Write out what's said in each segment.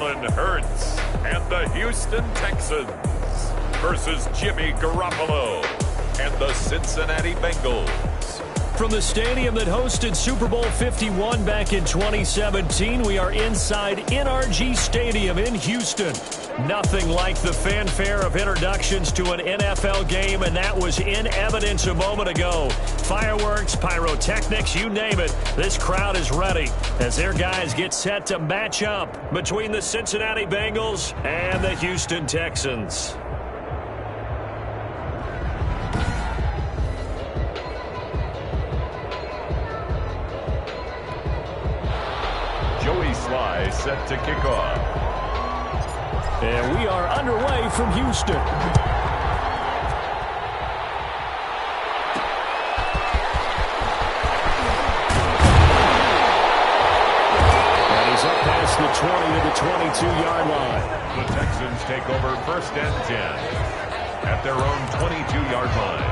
Jalen Hurts and the Houston Texans versus Jimmy Garoppolo and the Cincinnati Bengals. From the stadium that hosted Super Bowl 51 back in 2017, we are inside NRG Stadium in Houston. Nothing like the fanfare of introductions to an NFL game, and that was in evidence a moment ago. Fireworks, pyrotechnics, you name it. This crowd is ready as their guys get set to match up between the Cincinnati Bengals and the Houston Texans. Joey Sly set to kick off. And we are underway from Houston. And he's up past the 20 to the 22-yard line. The Texans take over 1st and 10 at their own 22-yard line.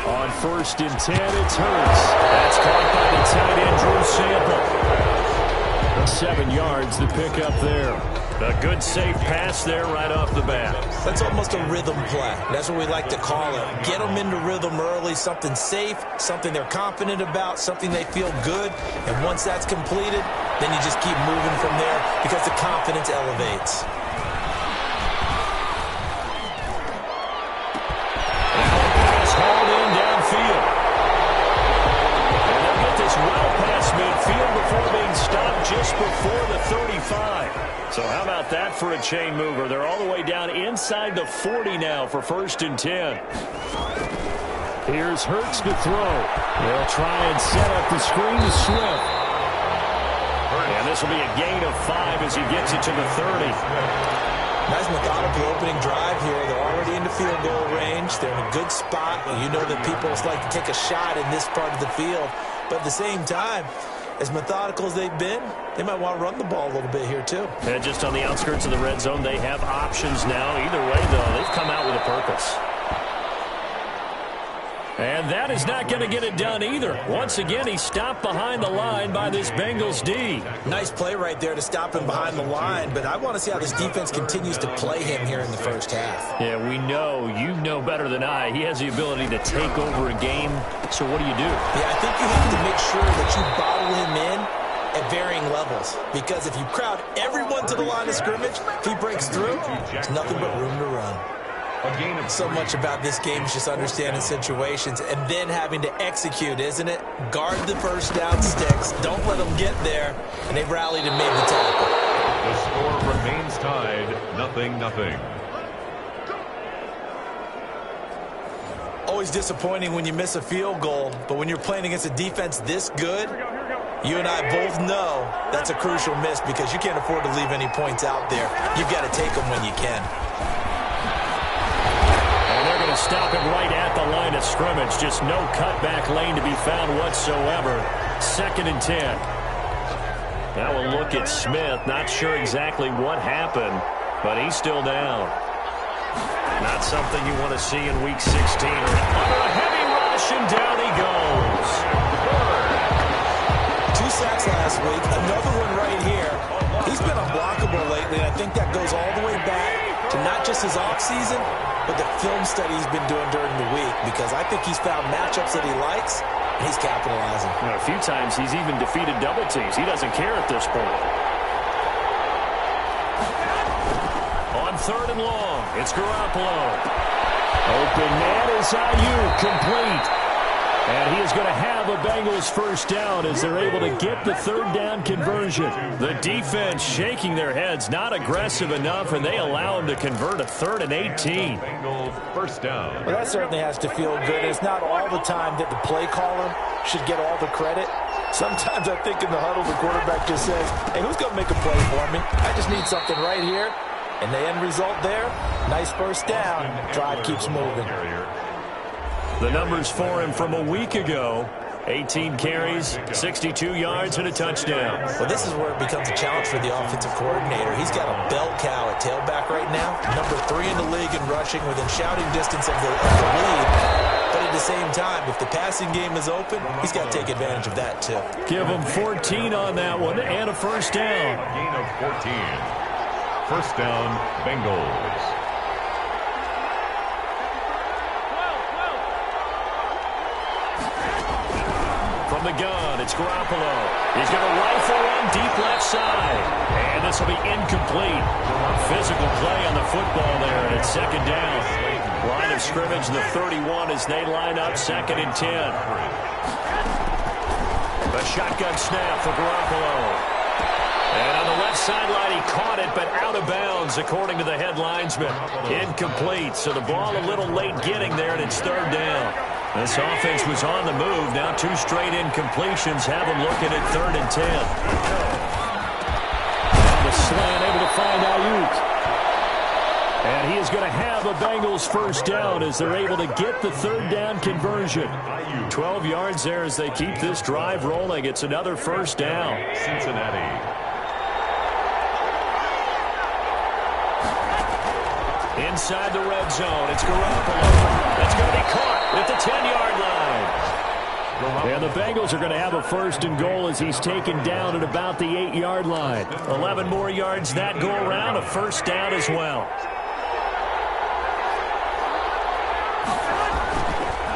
On 1st and 10, it's Hurts. That's caught by the tight end, Drew Sample. 7 yards, the pickup there. A good, safe pass there right off the bat. That's almost a rhythm play. That's what we like to call it. Get them into rhythm early, something safe, something they're confident about, something they feel good. And once that's completed, then you just keep moving from there because the confidence elevates. Just before the 35. So how about that for a chain mover? They're all the way down inside the 40 now for 1st and 10. Here's Hurts to throw. They'll try and set up the screen to Swift. And this will be a gain of 5 as he gets it to the 30. Nice methodical opening drive here. They're already into field goal range. They're in a good spot. You know that people like to take a shot in this part of the field. But at the same time, as methodical as they've been, they might want to run the ball a little bit here, too. And just on the outskirts of the red zone, they have options now. Either way, though, they've come out with a purpose. And that is not going to get it done either. Once again, he stopped behind the line by this Bengals D. Nice play right there to stop him behind the line, but I want to see how this defense continues to play him here in the first half. Yeah, we know, you know better than I, he has the ability to take over a game. So what do you do? Yeah, I think you have to make sure that you bottle him in at varying levels, because if you crowd everyone to the line of scrimmage, if he breaks through, there's nothing but room to run. So much about this game is just understanding situations and then having to execute, isn't it? Guard the first down sticks. Don't let them get there. And they've rallied and made the tackle. The score remains tied, 0-0. Always disappointing when you miss a field goal, but when you're playing against a defense this good, you and I both know that's a crucial miss because you can't afford to leave any points out there. You've got to take them when you can. Stop him right at the line of scrimmage. Just no cutback lane to be found whatsoever. 2nd and 10. Now we'll look at Smith. Not sure exactly what happened, but he's still down. Not something you want to see in Week 16. Under a heavy rush, and down he goes. 2 sacks last week. Another one right here. He's been unblockable lately, and I think that goes all the way back to not just his offseason, but the film study he's been doing during the week, because I think he's found matchups that he likes, and he's capitalizing. You know, a few times he's even defeated double teams. He doesn't care at this point. On 3rd and long, it's Garoppolo. Open man is Ayuk, complete. And he is going to have a Bengals first down as they're able to get the 3rd down conversion. The defense shaking their heads, not aggressive enough, and they allow him to convert a 3rd and 18. Bengals first down. Well, that certainly has to feel good. It's not all the time that the play caller should get all the credit. Sometimes I think in the huddle, the quarterback just says, hey, who's going to make a play for me? I just need something right here. And the end result there, nice first down. Drive keeps moving. The numbers for him from a week ago, 18 carries, 62 yards, and a touchdown. Well, this is where it becomes a challenge for the offensive coordinator. He's got a bell cow at tailback right now, number 3 in the league in rushing, within shouting distance of the lead. But at the same time, if the passing game is open, he's got to take advantage of that too. Give him 14 on that one and a first down. Gain of 14. First down, Bengals. From the gun, it's Garoppolo. He's going to rifle one deep left side. And this will be incomplete. Physical play on the football there, and it's second down. Line of scrimmage, the 31 as they line up, 2nd and 10. A shotgun snap for Garoppolo. And on the left sideline, he caught it, but out of bounds, according to the head linesman. Incomplete, so the ball a little late getting there, and it's 3rd down. This offense was on the move. Now 2 straight incompletions have them looking at 3rd and 10. And the slant able to find Ayuk. And he is going to have a Bengals first down as they're able to get the 3rd down conversion. 12 yards there as they keep this drive rolling. It's another first down. Cincinnati. Inside the red zone, it's Garoppolo. That's going to be caught at the 10-yard line. And the Bengals are going to have a 1st and goal as he's taken down at about the 8-yard line. 11 more yards that go around, a first down as well.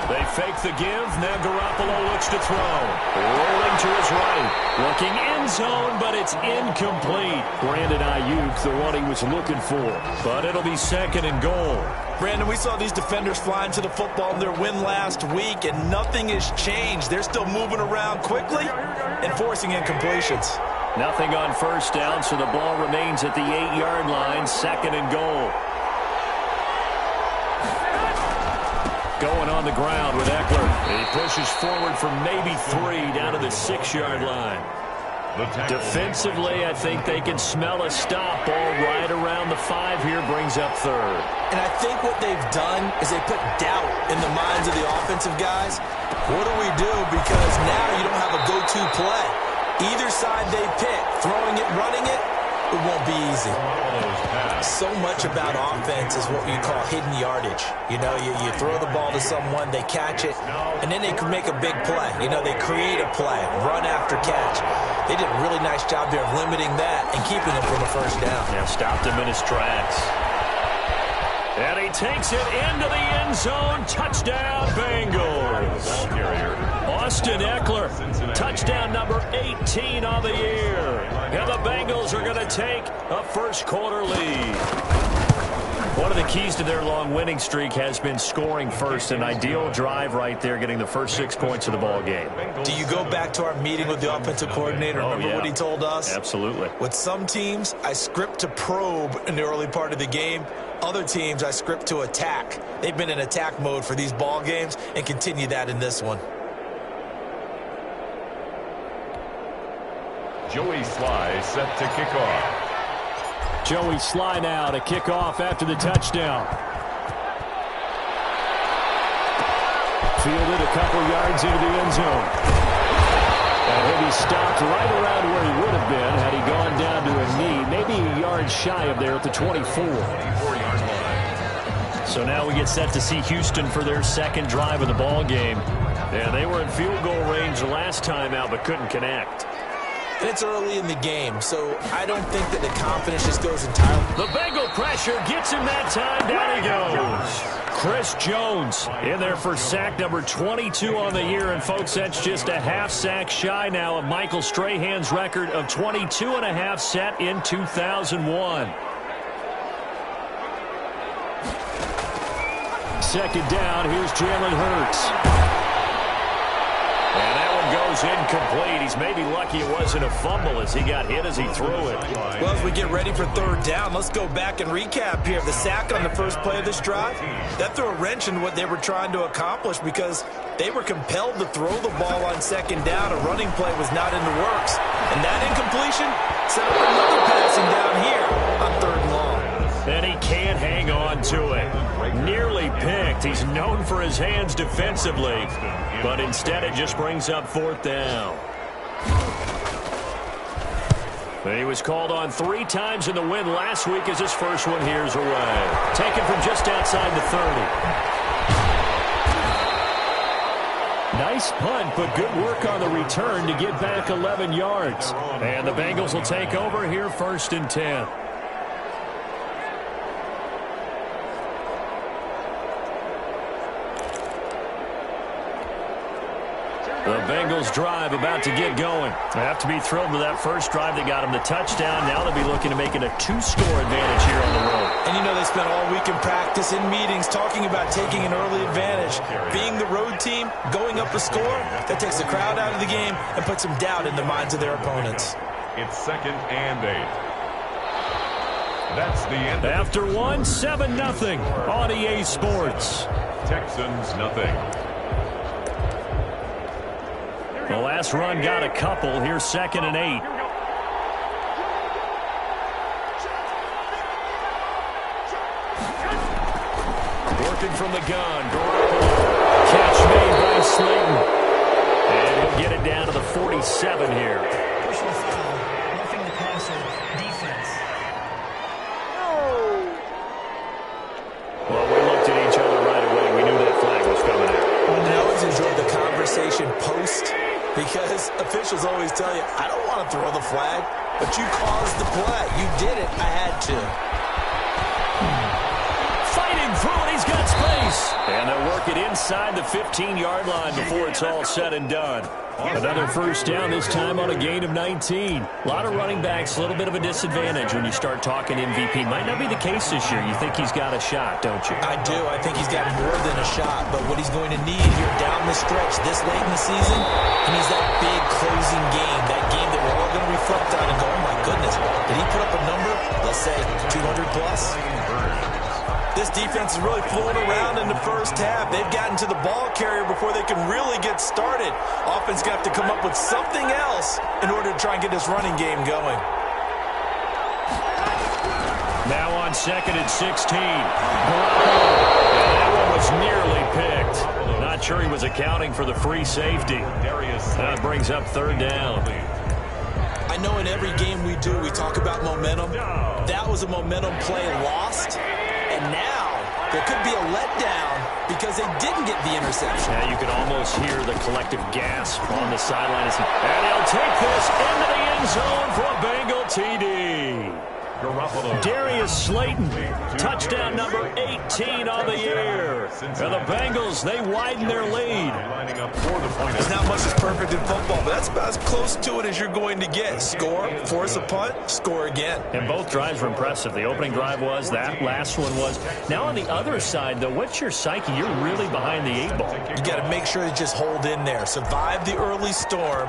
They fake the give. Now Garoppolo looks to throw. Rolling to his right. Looking end zone, but it's incomplete. Brandon Ayuk, the one he was looking for. But it'll be 2nd and goal. Brandon, we saw these defenders flying to the football in their win last week, and nothing has changed. They're still moving around quickly and forcing incompletions. Nothing on first down, so the ball remains at the 8-yard line. 2nd and goal. Going on the ground with Eckler. He pushes forward for maybe 3 down to the 6-yard line. Defensively, I think they can smell a stop. Ball right around the 5 here, brings up 3rd. And I think what they've done is they put doubt in the minds of the offensive guys. What do we do? Because now you don't have a go-to play. Either side they pick, throwing it, running it, it won't be easy. So much about offense is what we call hidden yardage. You know, you throw the ball to someone, they catch it, and then they can make a big play. You know, they create a play, run after catch. They did a really nice job there of limiting that and keeping him from a first down. Yeah, stopped him in his tracks. And he takes it into the end zone. Touchdown, Bengals. Austin Eckler, touchdown number 18 on the year. And the Bengals are going to take a first-quarter lead. One of the keys to their long winning streak has been scoring first. An ideal drive right there, getting the first 6 points of the ball game. Do you go back to our meeting with the offensive coordinator? Remember what he told us? Absolutely. With some teams, I script to probe in the early part of the game. Other teams, I script to attack. They've been in attack mode for these ball games and continue that in this one. Joey Sly set to kick off. Joey Sly now to kick off after the touchdown. Fielded a couple yards into the end zone. And he'll be stopped right around where he would have been had he gone down to a knee. Maybe a yard shy of there at the 24. So now we get set to see Houston for their 2nd drive of the ball game. Yeah, they were in field goal range the last time out but couldn't connect. And it's early in the game, so I don't think that the confidence just goes entirely. The Bengal pressure gets him that time. Down he goes. Chris Jones in there for sack number 22 on the year. And, folks, that's just a half sack shy now of Michael Strahan's record of 22.5 set in 2001. 2nd down. Here's Jalen Hurts. And that one goes incomplete. He's maybe lucky it wasn't a fumble as he got hit as he threw it. Well, as we get ready for 3rd down, let's go back and recap here. The sack on the first play of this drive, that threw a wrench in what they were trying to accomplish because they were compelled to throw the ball on 2nd down. A running play was not in the works. And that incompletion set up another passing down here on 3rd and long. And he can't hang on to it. Nearly picked. He's known for his hands defensively, but instead it just brings up 4th down. He was called on 3 times in the win last week as his first one here's away. Taken from just outside the 30. Nice punt, but good work on the return to get back 11 yards. And the Bengals will take over here 1st and 10. The Bengals drive about to get going. They have to be thrilled with that first drive that got them the touchdown. Now they'll be looking to make it a 2-score advantage here on the road. And you know they spent all week in practice, in meetings, talking about taking an early advantage. Being the road team, going up a score, that takes the crowd out of the game and puts some doubt in the minds of their opponents. It's 2nd and 8. That's the end. After 7-0 on EA Sports. Texans nothing. The last run got a couple. Here's 2nd and 8. Working from the gun. Catch made by Slayton. And he'll get it down to the 47 here. Personal foul. Roughing the passer. Defense. Well, we looked at each other right away. We knew that flag was coming out. And I always enjoyed the conversation post, because officials always tell you, I don't want to throw the flag, but you caused the play. You did it. I had to. Fighting through it. He's got space. And they'll work it inside the 15-yard line before it's all said and done. Another first down, this time on a gain of 19. A lot of running backs, a little bit of a disadvantage when you start talking MVP. Might not be the case this year. You think he's got a shot, don't you? I do. I think he's got more than a shot. But what he's going to need here down the stretch this late in the season, he needs that big closing game, that game that we're all going to reflect on and go, oh, my goodness, did he put up a number, let's say, 200 plus? This defense is really fooling around in the first half. They've gotten to the ball carrier before they can really get started. Offense got to come up with something else in order to try and get this running game going. Now on 2nd and 16. That one was nearly picked. Not sure he was accounting for the free safety. That brings up 3rd down. I know in every game we do, we talk about momentum. That was a momentum play lost. And now there could be a letdown because they didn't get the interception. Yeah, you can almost hear the collective gasp on the sideline. And he'll take this into the end zone for a Bengal TD. Darius Slayton, touchdown number 18 on the year. And the Bengals, they widen their lead. There's not much that's perfect in football, but that's about as close to it as you're going to get. Score, force a punt, score again. And both drives were impressive. The opening drive was, that last one was. Now on the other side, though, what's your psyche? You're really behind the 8 ball. You got to make sure to just hold in there. Survive the early storm.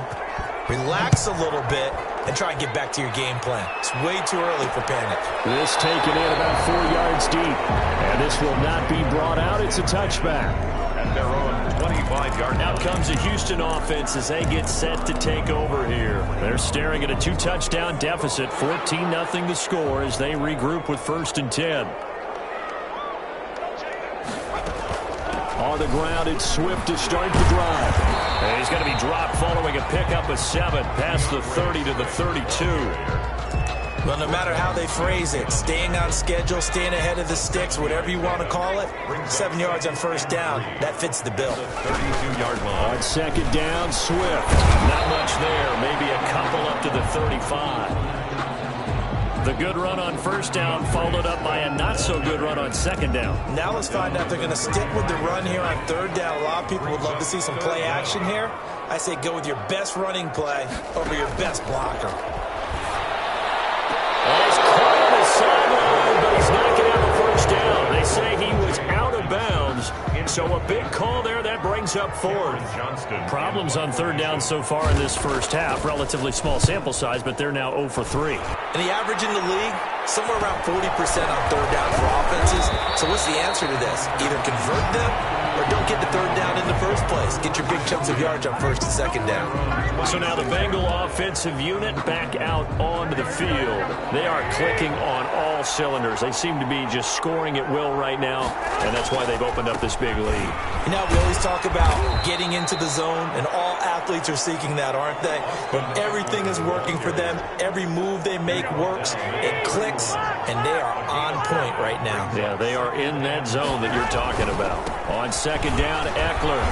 Relax a little bit and try and get back to your game plan. It's way too early for panic. This taken in about 4 yards deep. And this will not be brought out. It's a touchback. At their own 25-yard. Now comes the Houston offense as they get set to take over here. They're staring at a 2-touchdown deficit. 14-0 the score as they regroup with 1st and 10. On the ground, it's Swift to start the drive. And he's going to be dropped following a pickup of 7 past the 30 to the 32. Well, no matter how they phrase it, staying on schedule, staying ahead of the sticks, whatever you want to call it, 7 yards on 1st down, that fits the bill. 32-yard line. On 2nd down, Swift. Not much there, maybe a couple up to the 35. The good run on 1st down followed up by a not-so-good run on 2nd down. Now let's find out if they're going to stick with the run here on 3rd down. A lot of people would love to see some play action here. I say go with your best running play over your best blocker. He's caught on the sideline, but he's not going to have a 1st down. They say he was out of bounds, so a big call there. That brings up 4th. Problems on 3rd down so far in this first half. Relatively small sample size, but they're now 0 for 3. And the average in the league, somewhere around 40% on 3rd down for offenses. So what's the answer to this? Either convert them or don't get the third down in the first place. Get your big chunks of yards on first and second down. So now the Bengal offensive unit back out onto the field. They are clicking on all cylinders. They seem to be just scoring at will right now, and that's why they've opened up this big lead. You know, we always talk about getting into the zone, and all athletes are seeking that, aren't they? When everything is working for them, every move they make works, it clicks, and they are on point right now. Yeah, they are in that zone that you're talking about. On second down, Eckler.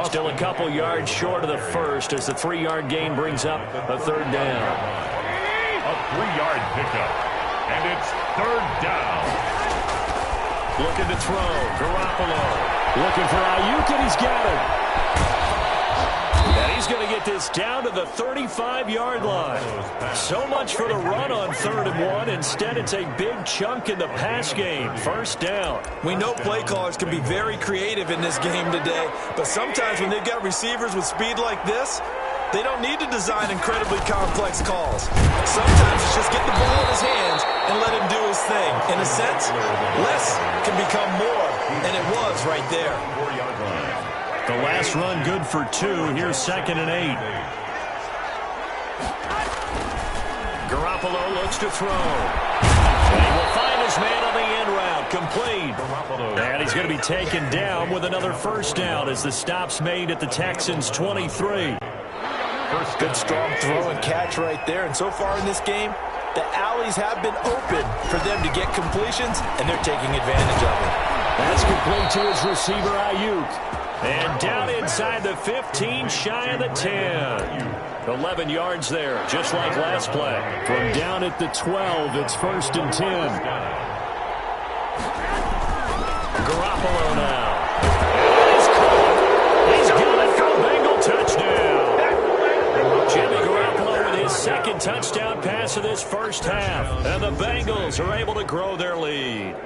Still a couple yards short of the first as the 3-yard gain brings up a third down. A 3-yard pickup, and it's third down. Looking to throw, Garoppolo. Looking for Ayuk, and he's got it. And he's going to get this down to the 35-yard line. So much for the run on 3rd and 1. Instead, it's a big chunk in the pass game. First down. We know play callers can be very creative in this game today, but sometimes when they've got receivers with speed like this, they don't need to design incredibly complex calls. Sometimes it's just get the ball in his hands and let him do his thing. In a sense, less can become more, and it was right there. The last run good for 2. Here's 2nd and 8. Garoppolo looks to throw. And he will find his man on the end route. Complete. And he's going to be taken down with another first down as the stop's made at the Texans' 23. Good strong throw and catch right there. And so far in this game, the alleys have been open for them to get completions, and they're taking advantage of it. That's complete to his receiver, Ayuk. And down inside the 15, shy of the 10. 11 yards there, just like last play. From down at the 12, it's 1st and 10. Garoppolo now. He's caught. He's got it for a Bengal touchdown. Jimmy Garoppolo with his 2nd touchdown pass of this first half. And the Bengals are able to grow their lead.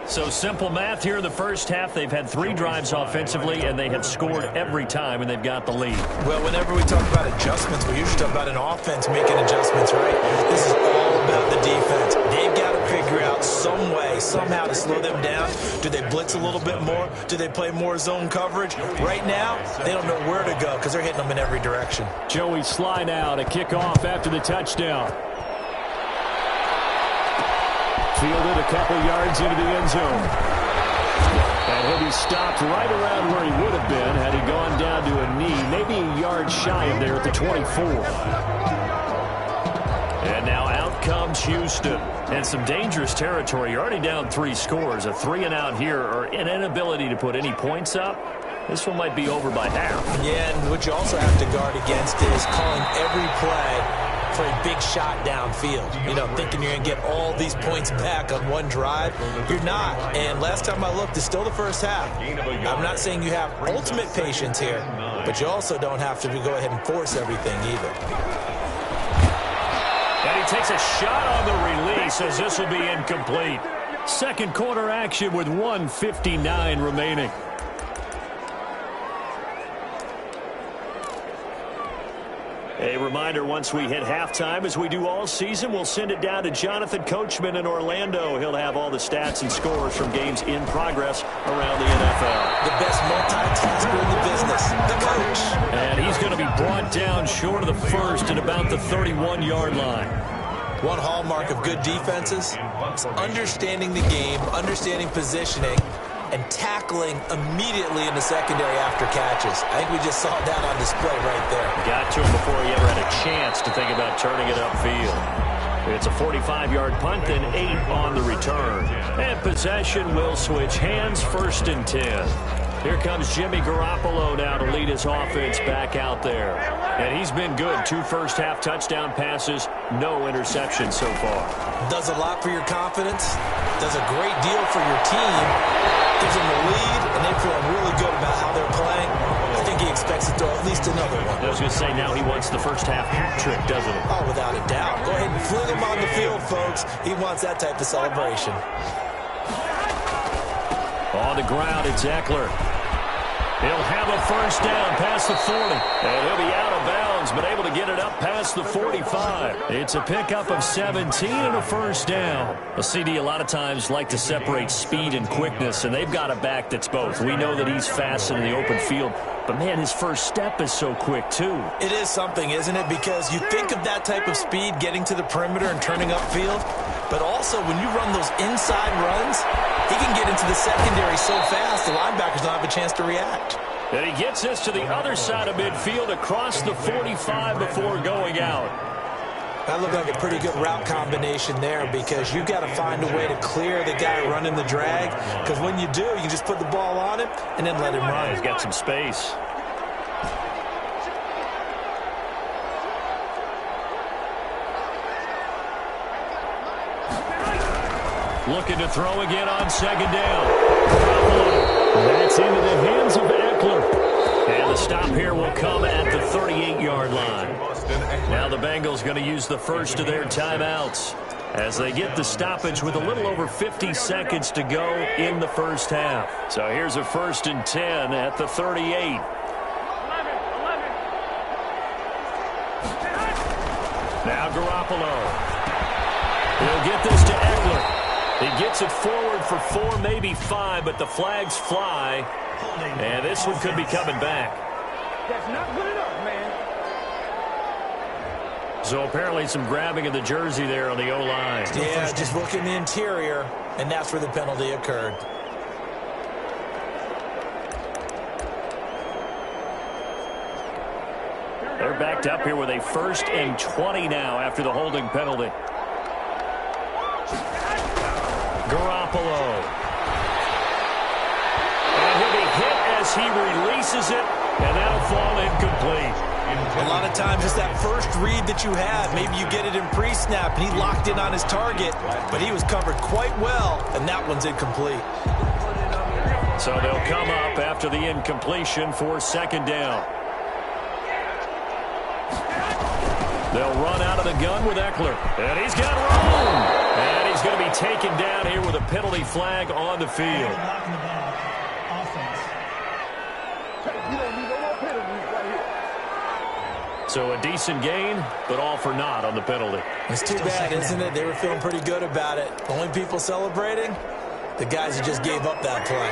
So simple math here in the first half. They've had 3 drives offensively, and they have scored every time, and they've got the lead. Well, whenever we talk about adjustments, we usually talk about an offense making adjustments, right? This is all about the defense. They've got to figure out some way, somehow to slow them down. Do they blitz a little bit more? Do they play more zone coverage? Right now, they don't know where to go because they're hitting them in every direction. Joey Sly now to kick off after the touchdown. Fielded a couple yards into the end zone. And he'll be stopped right around where he would have been had he gone down to a knee, maybe a yard shy of there at the 24. And now out comes Houston. And some dangerous territory. You're already down 3 scores. A 3-and-out here, or an inability to put any points up. This one might be over by half. Yeah, and what you also have to guard against is calling every play for a big shot downfield. You know, thinking you're going to get all these points back on one drive. You're not. And last time I looked, it's still the first half. I'm not saying you have ultimate patience here, but you also don't have to go ahead and force everything either. And he takes a shot on the release as this will be incomplete. Second quarter action with 1:59 remaining. A reminder, once we hit halftime, as we do all season, we'll send it down to Jonathan Coachman in Orlando. He'll have all the stats and scores from games in progress around the NFL. The best multitasker in the business, the coach. And he's going to be brought down short of the first at about the 31-yard line. One hallmark of good defenses is understanding the game, understanding positioning, and tackling immediately in the secondary after catches. I think we just saw that on display right there. Got to him before he ever had a chance to think about turning it upfield. It's a 45-yard punt, then 8 on the return. And possession will switch hands, 1st and 10. Here comes Jimmy Garoppolo now to lead his offense back out there. And he's been good. 2 first-half touchdown passes, no interceptions so far. Does a lot for your confidence. Does a great deal for your team. Gives them the lead, and they feel really good about how they're playing. I think he expects to throw at least another one. I was going to say, now he wants the first-half hat trick, doesn't he? Oh, without a doubt. Go ahead and fling him on the field, folks. He wants that type of celebration. On the ground, it's Eckler. He'll have a first down past the 40. And he'll be out of bounds been able to get it up past the 45. It's a pickup of 17 and a first down. Well, CD, a lot of times like to separate speed and quickness, and they've got a back that's both. We know that he's fast in the open field, but, man, his first step is so quick, too. It is something, isn't it? Because you think of that type of speed getting to the perimeter and turning upfield, but also when you run those inside runs, he can get into the secondary so fast the linebackers don't have a chance to react. And he gets this to the other side of midfield across the 45 before going out. That looked like a pretty good route combination there because you've got to find a way to clear the guy running the drag, because when you do, you just put the ball on him and then let him run. He's got some space. Looking to throw again on second down. That's into the hands of Eckler. And the stop here will come at the 38-yard line. Now the Bengals going to use the first of their timeouts as they get the stoppage with a little over 50 seconds to go in the first half. So here's a 1st and 10 at the 38. Now Garoppolo. He'll get this to Eckler. He gets it forward for 4, maybe 5, but the flags fly. And this one could be coming back. That's not good enough, man. So apparently some grabbing of the jersey there on the O-line. Yeah, just look in the interior, and that's where the penalty occurred. They're backed up here with a 1st and 20 now after the holding penalty. Garoppolo. And he'll be hit as he releases it, and that'll fall incomplete. A lot of times it's that first read that you have. Maybe you get it in pre-snap, and he locked in on his target, but he was covered quite well, and that one's incomplete. So they'll come up after the incompletion for second down. They'll run out of the gun with Eckler, and he's got room. And he's going to be taken down here with a penalty flag on the field. So a decent gain, but all for naught on the penalty. It's too bad, isn't it? They were feeling pretty good about it. Only people celebrating, the guys who just gave up that play.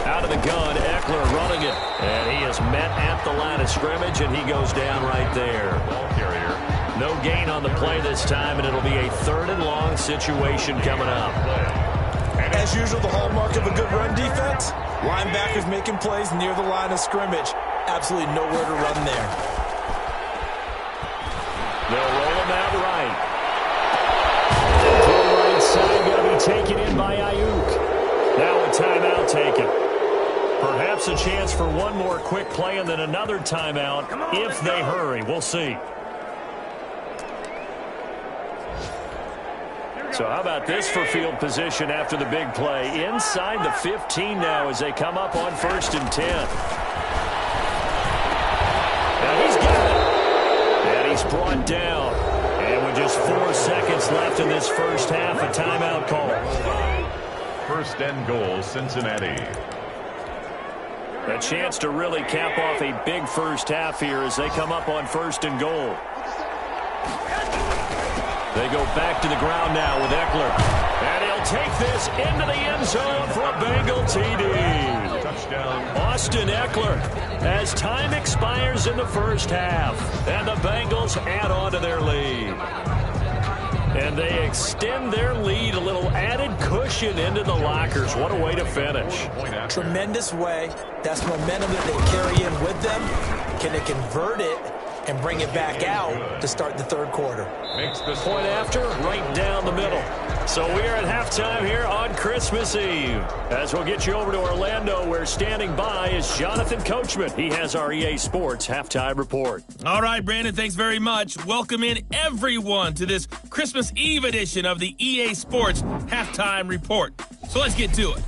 Out of the gun, Eckler running it. And he is met at the line of scrimmage, and he goes down right there. Ball carrier. No gain on the play this time, and it'll be a 3rd and long situation coming up. As usual, the hallmark of a good run defense, linebackers making plays near the line of scrimmage. Absolutely nowhere to run there. They'll roll him out right. To the right side, going to be taken in by Ayuk. Now a timeout taken. Perhaps a chance for one more quick play and then another timeout if they hurry. We'll see. So how about this for field position after the big play? Inside the 15 now as they come up on 1st and 10. Now he's got it. And he's brought down. And with just 4 seconds left in this first half, a timeout call. 1st and goal, Cincinnati. A chance to really cap off a big first half here as they come up on 1st and goal. They go back to the ground now with Eckler. And he'll take this into the end zone for a Bengal TD. Touchdown. Austin Eckler as time expires in the first half. And the Bengals add on to their lead. And they extend their lead, a little added cushion into the lockers. What a way to finish. Tremendous way. That's momentum that they carry in with them. Can they convert it and bring it back out to start the 3rd quarter? Point after, right down the middle. So we are at halftime here on Christmas Eve. As we'll get you over to Orlando, where standing by is Jonathan Coachman. He has our EA Sports Halftime Report. All right, Brandon, thanks very much. Welcome in everyone to this Christmas Eve edition of the EA Sports Halftime Report. So let's get to it.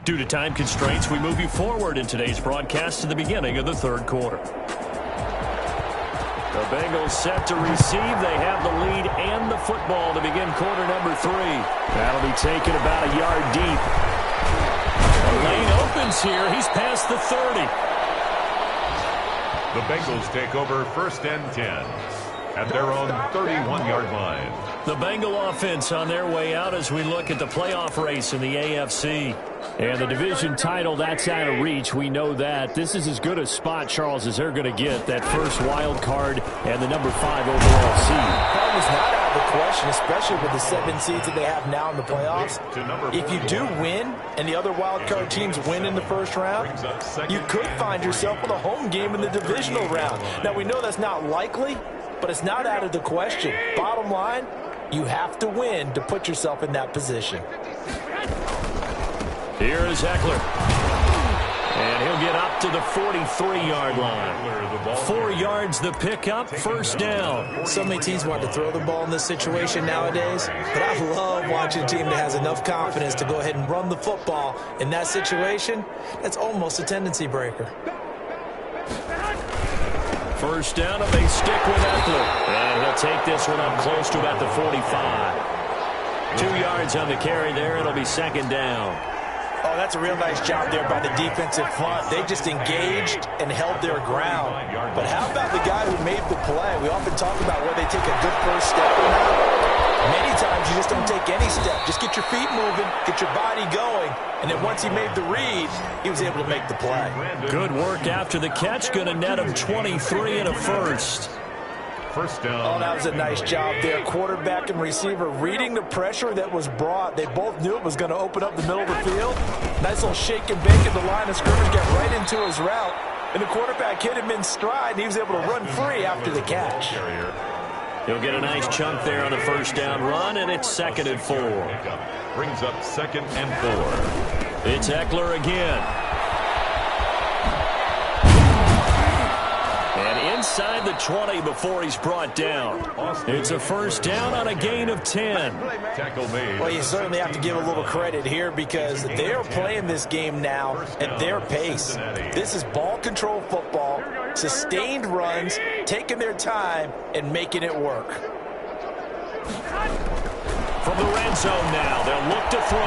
Due to time constraints, we move you forward in today's broadcast to the beginning of the third quarter. The Bengals set to receive. They have the lead and the football to begin quarter number 3. That'll be taken about a yard deep. The lane opens here. He's past the 30. The Bengals take over 1st and 10 at their own 31-yard line. The Bengal offense on their way out as we look at the playoff race in the AFC. And the division title, that's out of reach. We know that. This is as good a spot, Charles, as they're going to get. That first wild card and the number 5 overall seed. That was not out of the question, especially with the 7 seeds that they have now in the playoffs. If you do win and the other wild card teams win in the first round, you could find yourself with a home game in the divisional round. Now, we know that's not likely, but it's not out of the question. Bottom line, you have to win to put yourself in that position. Here is Eckler. And he'll get up to the 43-yard line. 4 yards the pickup, first down. So many teams want to throw the ball in this situation nowadays, but I love watching a team that has enough confidence to go ahead and run the football. In that situation, that's almost a tendency breaker. First down, and they stick with Eckler. And he'll take this one up close to about the 45. 2 yards on the carry there. It'll be second down. Oh, that's a real nice job there by the defensive front. They just engaged and held their ground. But how about the guy who made the play? We often talk about where they take a good first step or not. Many times you just don't take any step. Just get your feet moving, get your body going, and then once he made the read, he was able to make the play. Good work after the catch. Going to net him 23 and a first. First down. Oh, that was a nice job there. Quarterback and receiver reading the pressure that was brought. They both knew it was going to open up the middle of the field. Nice little shake and bake at the line of scrimmage, got right into his route. And the quarterback hit him in stride, and he was able to run free after the catch. He'll get a nice chunk there on the first down run, and it's 2nd and 4. Brings up 2nd and 4. It's Eckler again. And inside the 20 before he's brought down. It's a first down on a gain of 10. Tackle made. Well, you certainly have to give a little credit here because they're playing this game now at their pace. This is ball control football, sustained runs, taking their time and making it work. From the red zone now, they'll look to throw.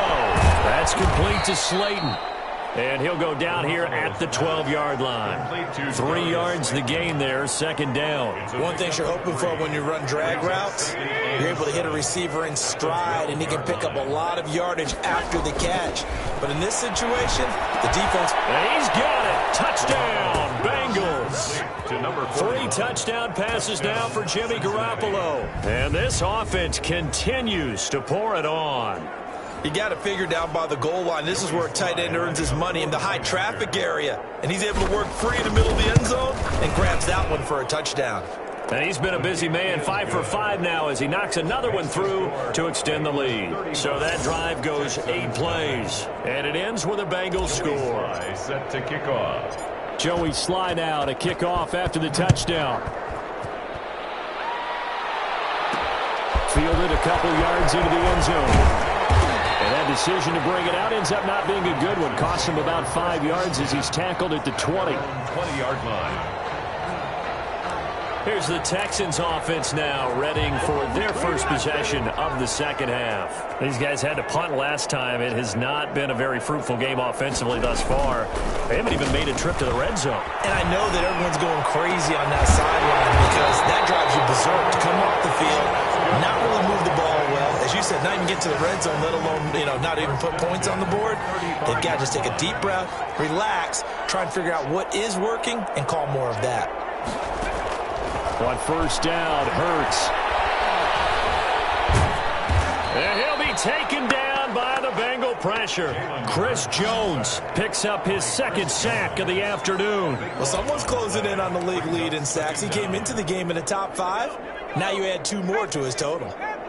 That's complete to Slayton. And he'll go down here at the 12-yard line. 3 yards the gain there, second down. One thing you're hoping for when you run drag routes, you're able to hit a receiver in stride, and he can pick up a lot of yardage after the catch. But in this situation, the defense... And he's got it. Touchdown, Bengals. 3 touchdown passes now for Jimmy Garoppolo. And this offense continues to pour it on. You got to figure down by the goal line. This is where a tight end earns his money, in the high traffic area. And he's able to work free in the middle of the end zone and grabs that one for a touchdown. And he's been a busy man, 5 for 5 now as he knocks another one through to extend the lead. So that drive goes 8 plays. And it ends with a Bengals score. Set to kick off. Joey slide out, a kickoff after the touchdown. Fielded a couple yards into the end zone. And that decision to bring it out ends up not being a good one. Costs him about 5 yards as he's tackled at the 20. 20-yard line. Here's the Texans offense now, readying for their first possession of the second half. These guys had to punt last time. It has not been a very fruitful game offensively thus far. They haven't even made a trip to the red zone. And I know that everyone's going crazy on that sideline because that drives you berserk to come off the field, not really move the ball well. As you said, not even get to the red zone, let alone, not even put points on the board. They've got to just take a deep breath, relax, try and figure out what is working, and call more of that. On first down, Hurts. And he'll be taken down by the Bengal pressure. Chris Jones picks up his second sack of the afternoon. Well, someone's closing in on the league lead in sacks. He came into the game in the top 5. Now you add 2 more to his total.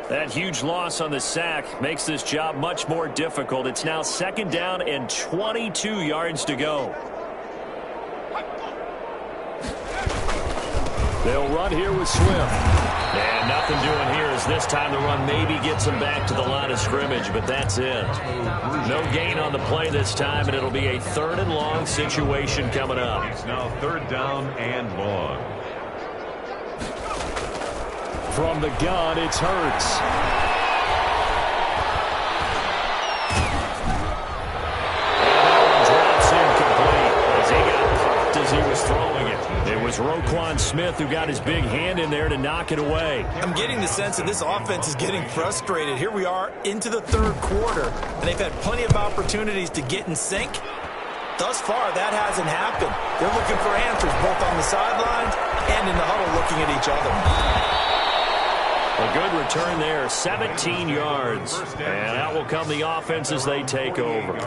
That huge loss on the sack makes this job much more difficult. It's now second down and 22 yards to go. They'll run here with Swift. And nothing doing here as this time the run maybe gets them back to the line of scrimmage, but that's it. No gain on the play this time, and it'll be a 3rd and long situation coming up. It's now 3rd down and long. From the gun, it's Hurts. He was throwing it. It was Roquan Smith who got his big hand in there to knock it away. I'm getting the sense that this offense is getting frustrated. Here we are into the 3rd quarter, and they've had plenty of opportunities to get in sync. Thus far, that hasn't happened. They're looking for answers both on the sidelines and in the huddle looking at each other. A good return there, 17 yards. And out will come the offense as they take over.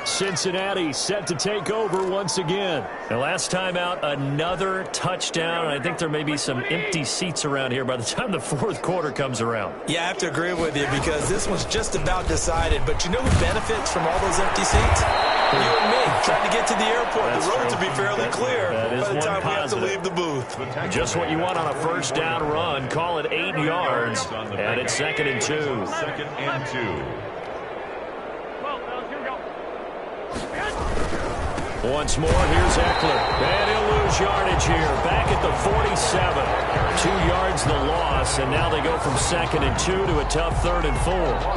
Cincinnati set to take over once again. The last time out, another touchdown. I think there may be some empty seats around here by the time the 4th quarter comes around. Yeah, I have to agree with you because this one's just about decided. But you know who benefits from all those empty seats? You and me, trying to get to the airport. The roads will be fairly clear by the time we have to leave the booth. Just what you want on a 1st down run. Call it 8 yards, and it's 2nd and 2. 2nd and 2. Once more, here's Eckler. And he'll lose yardage here. Back at the 47. 2 yards the loss, and now they go from 2nd and 2 to a tough 3rd and 4.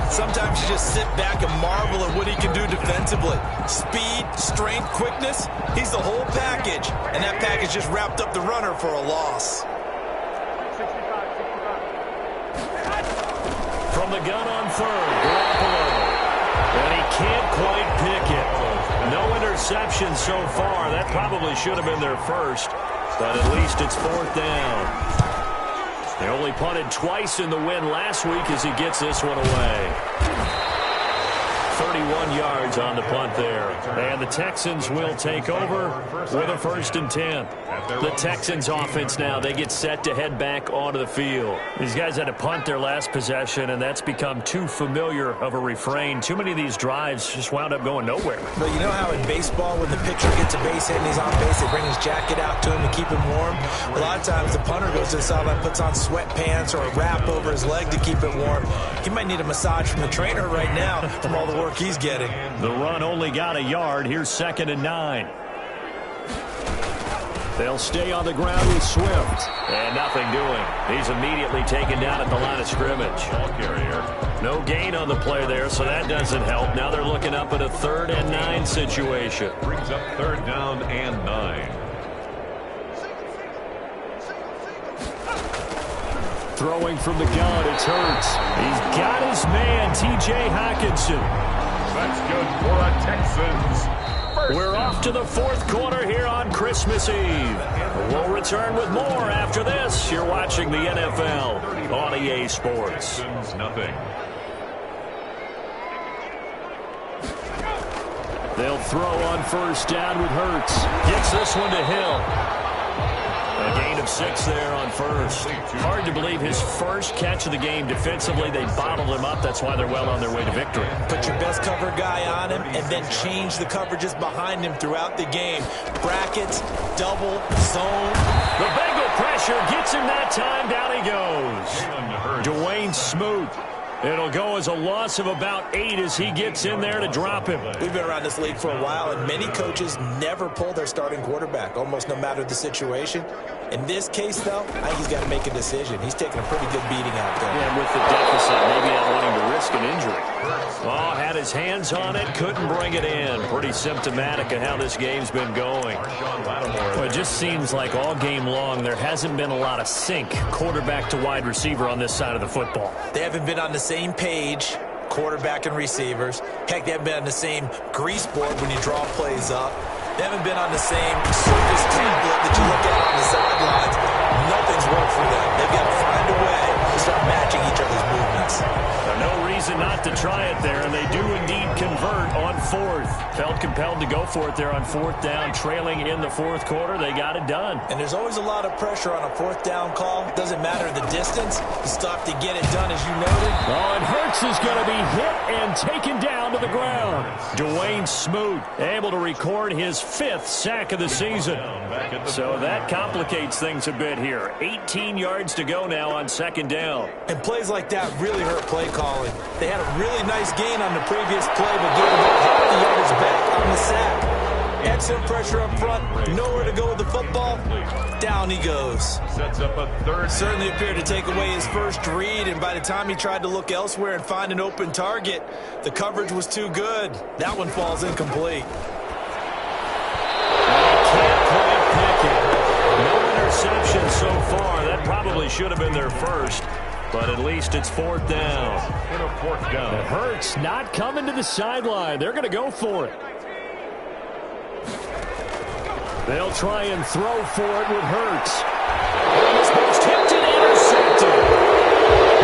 Sometimes you just sit back and marvel at what he can do defensively. Speed, strength, quickness. He's the whole package, and that package just wrapped up the runner for a loss. From the gun on 3rd, Garoppolo. And he can't quite pick it. No interception so far. That probably should have been their first, but at least it's 4th down. They only punted twice in the win last week as he gets this one away. 31 yards on the punt there. And the Texans will take over with a 1st and 10. The Texans offense now, they get set to head back onto the field. These guys had to punt their last possession, and that's become too familiar of a refrain. Too many of these drives just wound up going nowhere. But you know how in baseball, when the pitcher gets a base hit and he's on base, they bring his jacket out to him to keep him warm? A lot of times the punter goes to the sideline, puts on sweatpants or a wrap over his leg to keep it warm. He might need a massage from the trainer right now from all the work he's getting. The run only got a yard. Here's 2nd and 9. They'll stay on the ground with Swift. And nothing doing. He's immediately taken down at the line of scrimmage. Ball carrier. No gain on the play there, so that doesn't help. Now they're looking up at a 3rd and 9 situation. Brings up 3rd down and 9. Throwing from the gun, it's Hurts. He's got his man, T.J. Hockenson. That's good for a Texans. We're off to the 4th quarter here on Christmas Eve. We'll return with more after this. You're watching the NFL on EA Sports. Nothing. They'll throw on 1st down with Hurts. Gets this one to Hill. A gain of 6 there on 1st. Hard to believe his first catch of the game defensively. They bottled him up. That's why they're well on their way to victory. Put your best cover guy on him and then change the coverages behind him throughout the game. Brackets, double, zone. The Bengal pressure gets him that time. Down he goes. Dwayne Smoot. It'll go as a loss of about 8 as he gets in there to drop him. We've been around this league for a while, and many coaches never pull their starting quarterback, almost no matter the situation. In this case, though, I think he's got to make a decision. He's taking a pretty good beating out there. Yeah, and with the deficit, maybe not wanting to risk an injury. Oh, had his hands on it, couldn't bring it in. Pretty symptomatic of how this game's been going. Well, it just seems like all game long there hasn't been a lot of sync quarterback to wide receiver on this side of the football. They haven't been on the same page, quarterback and receivers. Heck, they haven't been on the same grease board when you draw plays up. They haven't been on the same surface template that you look at on the sidelines. Nothing's worked for them. They've got to find a way to start matching each other's movements. No reason not to try it there, and they do indeed convert on 4th. felt compelled to go for it there on fourth down, trailing in the fourth quarter. They got it done. And there's always a lot of pressure on a fourth down call. Doesn't matter the distance. You still have to get it done, as you noted. Oh, and Hurts is going to be hit and taken down to the ground. Dwayne Smoot able to record his 5th sack of the season. So that complicates things a bit here. 18 yards to go now on second down. And plays like that really hurt play calling. They had a really nice gain on the previous play, but gave about half the yardage back on the sack. Excellent pressure up front. Nowhere to go with the football. Down he goes. Sets up a third. Certainly appeared to take away his first read, and by the time he tried to look elsewhere and find an open target, the coverage was too good. That one falls incomplete. Can't quite pick it. No interception so far. That probably should have been their first. But at least it's fourth down. In a fourth down. It hurts not coming to the sideline. They're going to go for it. They'll try and throw for it with Hurts. Almost tipped and intercepted.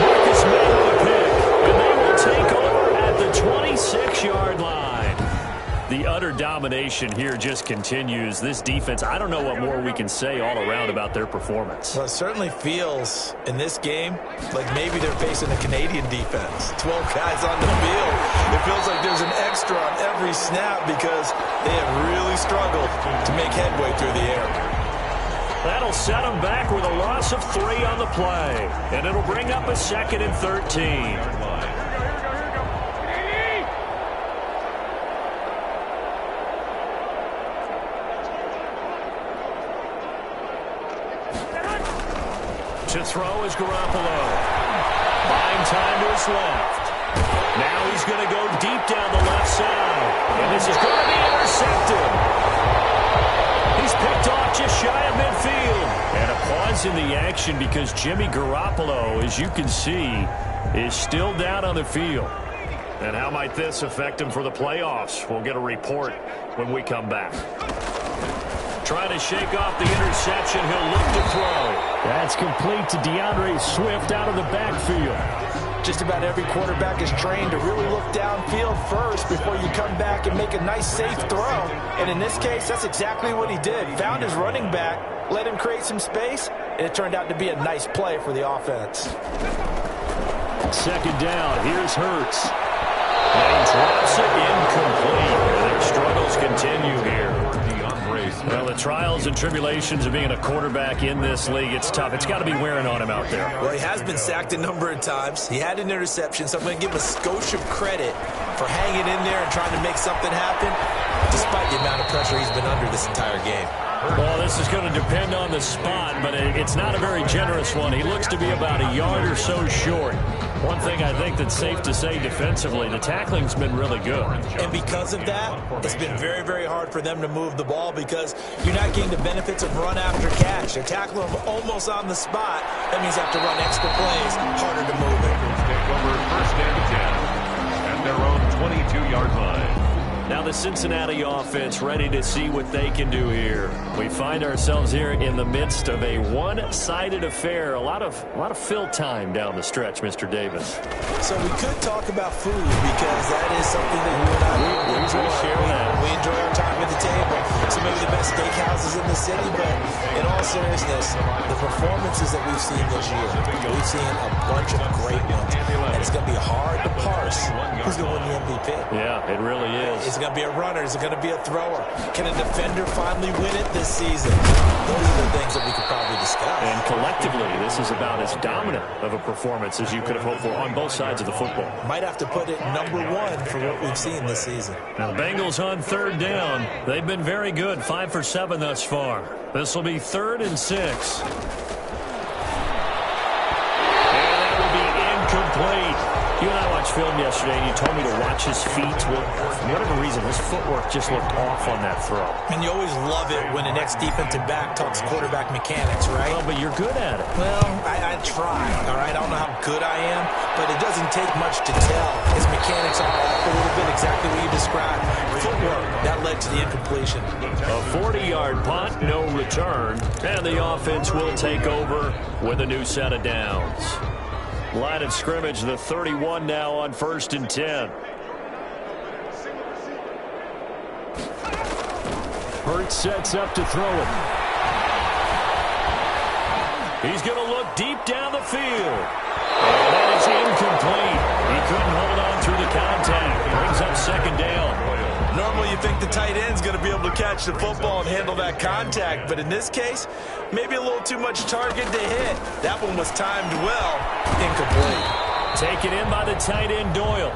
Marcus May with a pick. And they will take over at the 26-yard line. The utter domination here just continues. This defense, I don't know what more we can say all around about their performance. Well, it certainly feels in this game like maybe they're facing a Canadian defense. 12 guys on the field. It feels like there's an extra on every snap because they have really struggled to make headway through the air. That'll set them back with a loss of 3 on the play. And it'll bring up a 2nd and 13. To throw is Garoppolo. Buying time to his left. Now he's going to go deep down the left side. And this is going to be intercepted. He's picked off just shy of midfield. And a pause in the action because Jimmy Garoppolo, as you can see, is still down on the field. And how might this affect him for the playoffs? We'll get a report when we come back. Trying to shake off the interception. He'll look to throw. That's complete to DeAndre Swift out of the backfield. Just about every quarterback is trained to really look downfield first before you come back and make a nice, safe throw. And in this case, that's exactly what he did. Found his running back, let him create some space, and it turned out to be a nice play for the offense. Second down. Here's Hurts. And he drops it incomplete. Their struggles continue here. Well, the trials and tribulations of being a quarterback in this league, it's tough. It's got to be wearing on him out there. Well, he has been sacked a number of times. He had an interception, so I'm going to give him a skosh of credit for hanging in there and trying to make something happen, despite the amount of pressure he's been under this entire game. Well, this is going to depend on the spot, but it's not a very generous one. He looks to be about a yard or so short. One thing I think that's safe to say defensively, the tackling's been really good. And because of that, it's been very, very hard for them to move the ball because you're not getting the benefits of run after catch. They're tackling them almost on the spot. That means they have to run extra plays, harder to move it. Take over first and 10 at their own 22-yard line. Now the Cincinnati offense ready to see what they can do here. We find ourselves here in the midst of a one-sided affair. A lot of fill time down the stretch, Mr. Davis. So we could talk about food because that is something that you and I enjoy. We enjoy our time at the table. So maybe the best steakhouses in the city, but in all seriousness, the performances that we've seen this year, we've seen a bunch of great ones. And it's going to be hard to parse who's going to win the MVP. Yeah, it really is. Is it going to be a runner? Is it going to be a thrower? Can a defender finally win it this season? Those are the things that we could probably discuss. And collectively, this is about as dominant of a performance as you could have hoped for on both sides of the football. Might have to put it number 1 for what we've seen this season. Now, the Bengals on third down. They've been very good, 5 for 7 thus far. This will be 3rd and 6. And that will be incomplete. You and I watched film yesterday, and you told me to watch his feet. Well, for whatever reason, his footwork just looked off on that throw. And you always love it when the next defensive back talks quarterback mechanics, right? Well, but you're good at it. Well, I try, all right? I don't know how good I am, but it doesn't take much to tell. His mechanics are off a little bit, exactly what you described. Footwork, that led to the incompletion. A 40-yard punt, no return, and the offense will take over with a new set of downs. Line of scrimmage, the 31 now on 1st and 10. Hurts sets up to throw it. He's going to look deep down the field. And that is incomplete. He couldn't hold on through the contact. Brings up second down. Normally you think the tight end's going to be able to catch the football and handle that contact, but in this case, maybe a little too much target to hit. That one was timed well. Incomplete. Taken in by the tight end, Doyle.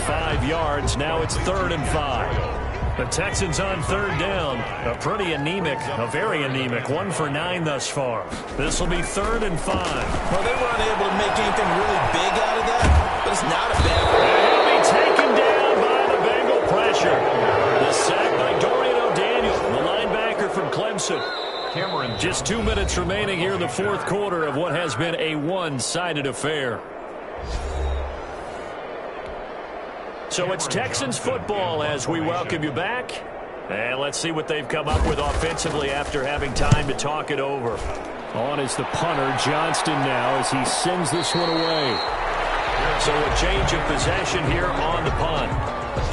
5 yards. Now it's 3rd and 5. The Texans on 3rd down. A pretty anemic, a very anemic 1 for 9 thus far. This will be 3rd and 5. Well, they weren't able to make anything really big out of that, but it's not a bad one. And he'll be taken down by the Bengal pressure. The sack by Dorian O'Daniel, the linebacker from Clemson. Just 2 minutes remaining here in the 4th quarter of what has been a one-sided affair. So it's Texans football as we welcome you back. And let's see what they've come up with offensively after having time to talk it over. On is the punter, Johnston now, as he sends this one away. So a change of possession here on the punt.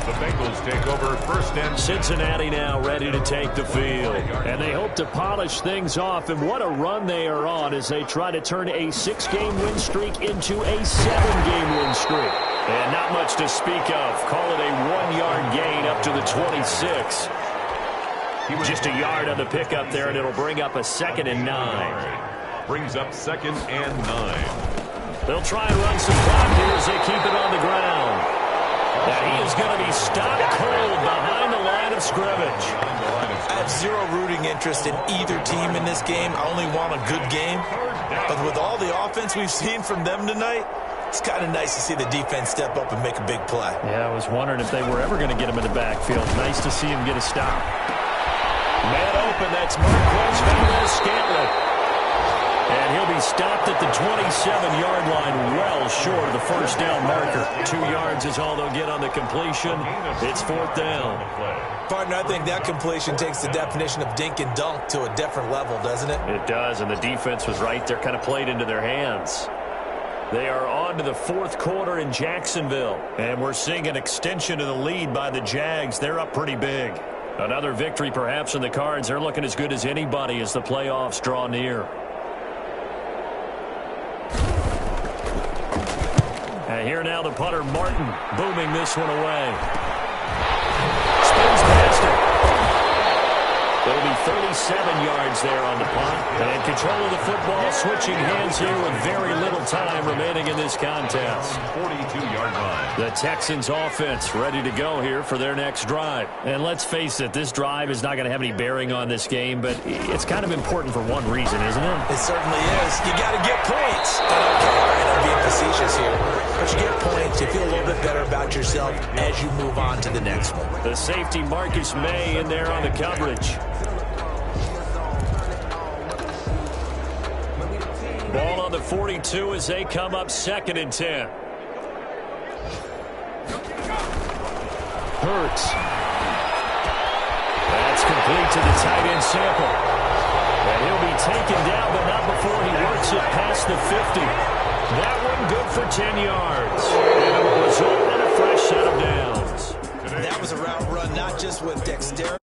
The Bengals take over 1st and Cincinnati now ready to take the field. And they hope to polish things off. And what a run they are on as they try to turn a 6-game win streak into a 7-game win streak. And not much to speak of. Call it a 1-yard gain up to the 26. Just a yard on the pickup there, and it'll bring up a 2nd and 9. Brings up 2nd and 9. They'll try and run some clock here as they keep it on the ground. And he is going to be stopped cold behind the line of scrimmage. I have zero rooting interest in either team in this game. I only want a good game. But with all the offense we've seen from them tonight, it's kind of nice to see the defense step up and make a big play. Yeah, I was wondering if they were ever going to get him in the backfield. Nice to see him get a stop. Man open, that's Marquez Valdez-Scantling. And he'll be stopped at the 27-yard line, well short of the 1st down marker. 2 yards is all they'll get on the completion. It's 4th down. Partner, I think that completion takes the definition of dink and dunk to a different level, doesn't it? It does, and the defense was right there, kind of played into their hands. They are on to the 4th quarter in Jacksonville. And we're seeing an extension of the lead by the Jags. They're up pretty big. Another victory perhaps in the cards. They're looking as good as anybody as the playoffs draw near. And here now the punter, Martin, booming this one away. Spins past it. There'll be 37 yards there on the punt. And control of the football, switching hands here with very little time remaining in this contest. 42-yard line. The Texans offense ready to go here for their next drive. And let's face it, this drive is not going to have any bearing on this game, but it's kind of important for one reason, isn't it? It certainly is. You got to get points. Okay, all right, I'm being facetious here. But you get points, you feel a little bit better about yourself as you move on to the next one. The safety, Marcus May, in there on the coverage. Ball on the 42 as they come up 2nd and 10. Hurts. That's complete to the tight end Sample. And he'll be taken down, but not before he works it past the 50. That one good for 10 yards. And it was all in a fresh set of downs. That was a route run not just with dexterity.